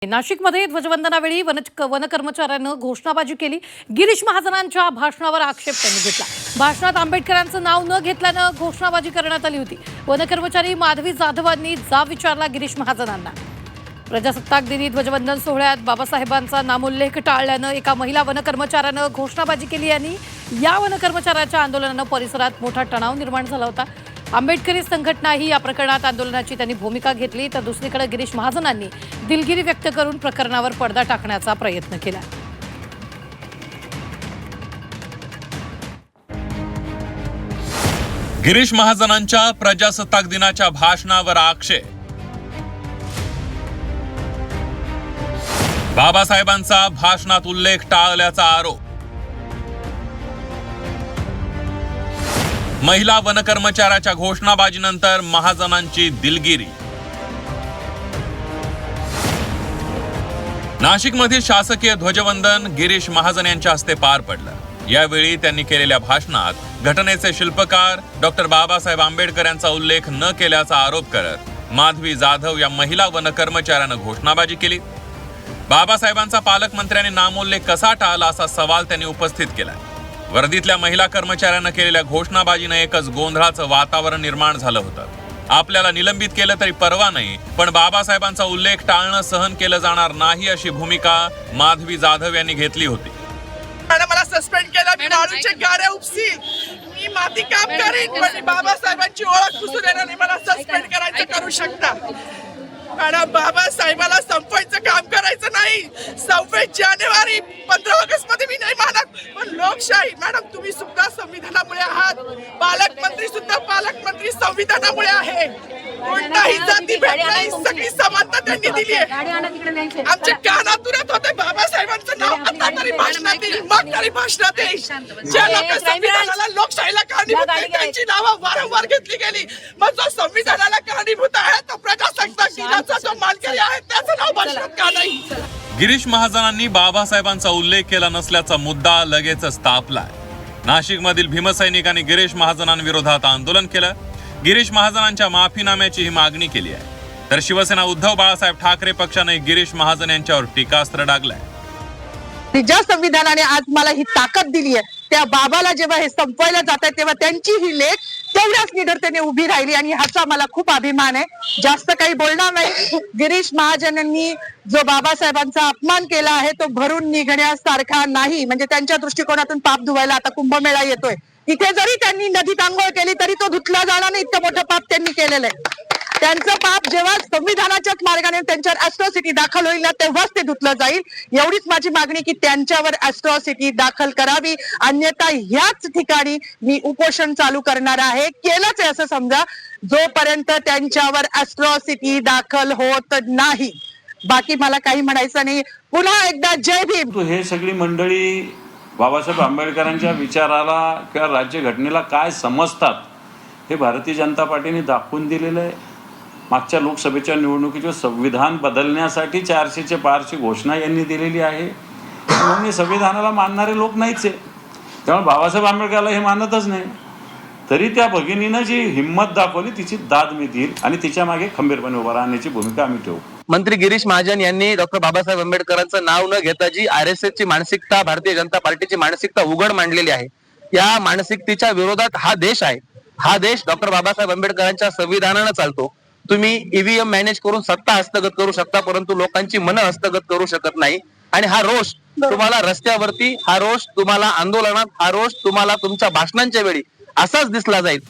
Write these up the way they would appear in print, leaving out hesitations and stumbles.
नाशिकमध्ये ध्वजवंदनावेळी वनकर्मचाऱ्यांनं घोषणाबाजी केली। गिरीश महाजनांच्या भाषणावर आक्षेप त्यांनी घेतला। भाषणात आंबेडकरांचं नाव न घेतल्यानं घोषणाबाजी करण्यात आली होती। वनकर्मचारी माधवी जाधवांनी जाब विचारला गिरीश महाजनांना। प्रजासत्ताक दिनी ध्वजवंदन सोहळ्यात बाबासाहेबांचा नामोल्लेख टाळल्यानं एका महिला वनकर्मचाऱ्यानं घोषणाबाजी केली आणि या वनकर्मचाऱ्याच्या आंदोलनानं परिसरात मोठा तणाव निर्माण झाला होता। आंबेडकरी संघटनाही या प्रकरणात आंदोलनाची त्यांनी भूमिका घेतली, तर दुसरीकडे गिरीश महाजनांनी दिलगिरी व्यक्त करून प्रकरणावर पडदा टाकण्याचा प्रयत्न केला। गिरीश महाजनांच्या प्रजासत्ताक दिनाच्या भाषणावर आक्षेप। बाबासाहेबांचा भाषणात उल्लेख टाळल्याचा आरोप। महिला वनकर्मचाऱ्याच्या घोषणाबाजीनंतर महाजनांची दिलगिरी। नाशिकमधील शासकीय ध्वजवंदन गिरीश महाजन यांच्या हस्ते पार पडलं। यावेळी त्यांनी केलेल्या भाषणात घटनेचे शिल्पकार डॉक्टर बाबासाहेब आंबेडकर यांचा उल्लेख न केल्याचा आरोप करत माधवी जाधव या महिला वनकर्मचाऱ्यानं घोषणाबाजी केली। बाबासाहेबांचा पालकमंत्र्यांनी नामोल्लेख कसा टाळला असा सवाल त्यांनी उपस्थित केला। वर्दीतल्या महिला कर्मचाऱ्यांना केलेल्या घोषणाबाजीनं एकच गोंधळाचं वातावरण निर्माण झालं होतं। आपल्याला निलंबित केलं तरी परवा नाही, पण बाबासाहेबांचा उल्लेख टाळणं सहन केलं जाणार नाही अशी भूमिका माधवी जाधव यांनी घेतली होती। मला सस्पेंड केलं, मी वाळूचे गारे उपसील, मी माती काम करीन, पण बाबासाहेबांची ओळख पुसू देणार नाही। मला सस्पेंड करायचं करू शकता मॅडम, बाबासाहेबाला संपवायचं काम करायचं नाही। 26 जानेवारी 15 ऑगस्ट मध्ये मी नाही मानत, पण लोकशाही मॅडम तुम्ही सुद्धा संविधानामुळे आहात, पालकमंत्री सुद्धा पालकमंत्री संविधानामुळे आहे। कोणताही जाती भेद नाही, सगळी समानता त्यांनी दिली आहे। आमच्या कानातुरात होते बाबासाहेबांचं नाव आता तरी भाषणात येईल, मग तरी भाषणात येईल। ज्या लोक संविधानाला लोकशाहीला कारणीभूत आहेत त्यांची नावं वारंवार घेतली गेली, मग जो संविधानाला कारणीभूत आहे तो प्रजासत्ताक दिनाचा जो मानकरी आहे त्याचं नाव भाषणात का नाही? गिरीश महाजनांनी बाबासाहेबांचा उल्लेख केला नसल्याचा मुद्दा लगेचच तापलाय। नाशिकमधील भीमसैनिकांनी गिरीश महाजनांविरोधात आंदोलन केलं। गिरीश महाजनांच्या माफीनाम्याची ही मागणी केली आहे, तर शिवसेना उद्धव बाळासाहेब ठाकरे पक्षाने गिरीश महाजन यांच्यावर टीकास्त्र डागलंय। ज्या संविधानाने आज मला ही ताकद दिली आहे, त्या बाबाला जेव्हा हे संपवायला जात आहे तेव्हा त्यांची ही लेख तेवढ्याच निडरतेने उभी राहिली आणि ह्याचा मला खूप अभिमान आहे। जास्त काही बोलणार नाही। गिरीश महाजनांनी जो बाबासाहेबांचा अपमान केला आहे तो भरून निघण्यासारखा नाही। म्हणजे त्यांच्या दृष्टिकोनातून पाप धुवायला आता कुंभमेळा येतोय, इथे जरी त्यांनी नदीत आंघोळ केली तरी तो धुतला जाणार नाही, इतकं मोठं पाप त्यांनी केलेलं आहे। त्यांचं पाप जेव्हा संविधानाच्याच मार्गाने त्यांच्यावर ॲट्रॉसिटी दाखल होईल ना तेव्हाच ते धुतलं जाईल। एवढीच माझी मागणी की त्यांच्यावर ॲट्रॉसिटी दाखल करावी, अन्यथा ह्याच ठिकाणी मी उपोषण चालू करणार आहे। केलंच आहे असं समजा, जोपर्यंत त्यांच्यावर ॲट्रॉसिटी दाखल होत नाही। बाकी मला काही म्हणायचं नाही। पुन्हा एकदा जय भीम। हे सगळी मंडळी बाबासाहेब आंबेडकरांच्या विचाराला किंवा राज्यघटनेला काय समजतात हे भारतीय जनता पार्टीने दाखवून दिलेलं आहे। मागच्या लोकसभेच्या निवडणुकीचे संविधान बदलण्यासाठी 400च्या पारची घोषणा यांनी दिलेली आहे। म्हणून हे संविधानाला मानणारे लोक नाहीच आहे, त्यामुळे बाबासाहेब आंबेडकरला हे मानतच नाही। तरी त्या भगिनीनं जी हिंमत दाखवली तिची दाद मी देईल आणि तिच्या मागे खंबीरपणे उभा राहण्याची भूमिका आम्ही ठेवू। मंत्री गिरीश महाजन यांनी डॉक्टर बाबासाहेब आंबेडकरांचं नाव न घेता जी RSS ची मानसिकता, भारतीय जनता पार्टीची मानसिकता उघड मांडलेली आहे, या मानसिकतेच्या विरोधात हा देश आहे। हा देश डॉक्टर बाबासाहेब आंबेडकरांच्या संविधानानं चालतो। तुम्ही EVM मॅनेज करून सत्ता हस्तगत करू शकता, परंतु लोकांची मनं हस्तगत करू शकत नाही। आणि हा रोष तुम्हाला रस्त्यावरती, हा रोष तुम्हाला आंदोलनात, हा रोष तुम्हाला तुमच्या भाषणांच्या वेळी असाच दिसला जाईल।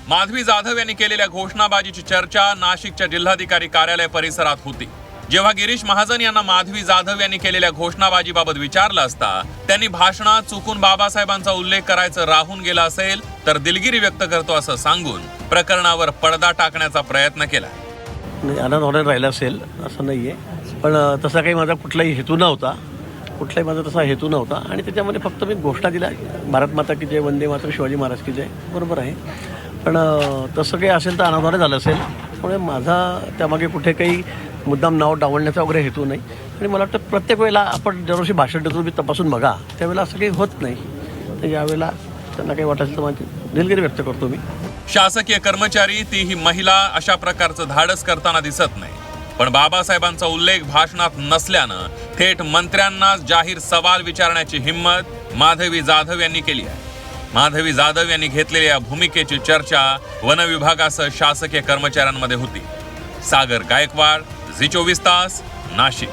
माधवी जाधव यांनी केलेल्या घोषणाबाजीची चर्चा नाशिकच्या जिल्हाधिकारी कार्यालय परिसरात होती। जेव्हा गिरीश महाजन यांना माधवी जाधव यांनी केलेल्या घोषणाबाजीबाबत विचारलं असता त्यांनी भाषणात चुकून बाबासाहेबांचा उल्लेख करायचं राहून गेला असेल तर दिलगिरी व्यक्त करतो असं सांगून प्रकरणावर पडदा टाकण्याचा प्रयत्न केला। आनंद राहिला असेल असं नाहीये, पण तसा काही माझा कुठलाही हेतू नव्हता, कुठलाही माझा तसा हेतू नव्हता। आणि त्याच्यामध्ये फक्त मी घोषणा दिल्या, भारत माता की जय, वंदे मातरम, शिवाजी महाराज की जय, बरोबर आहे। पण तसं काही असेल तर आनंदाने झालं असेल, त्यामुळे माझा त्यामागे कुठे काही मुद्दाम नाव डावलण्याचा वगैरे हेतू नाही। आणि मला वाटतं प्रत्येक वेळेला आपण दरवर्षी भाषण देतो, मी तपासून बघा, त्यावेळेला असं काही होत नाही। तर यावेळेला त्यांना काही वाटायचं तर माझी दिलगिरी व्यक्त करतो मी। शासकीय कर्मचारी, तीही महिला, अशा प्रकारचं धाडस करताना दिसत नाही। पण बाबासाहेबांचा उल्लेख भाषणात नसल्यानं थेट मंत्र्यांना जाहीर सवाल विचारण्याची हिंमत माधवी जाधव यांनी केली आहे. माधवी जाधव यांनी घेतलेल्या भूमिकेची चर्चा वन विभागासह शासकीय कर्मचाऱ्यांमध्ये होती. सागर गायकवाड, झी 24 तास, नाशिक.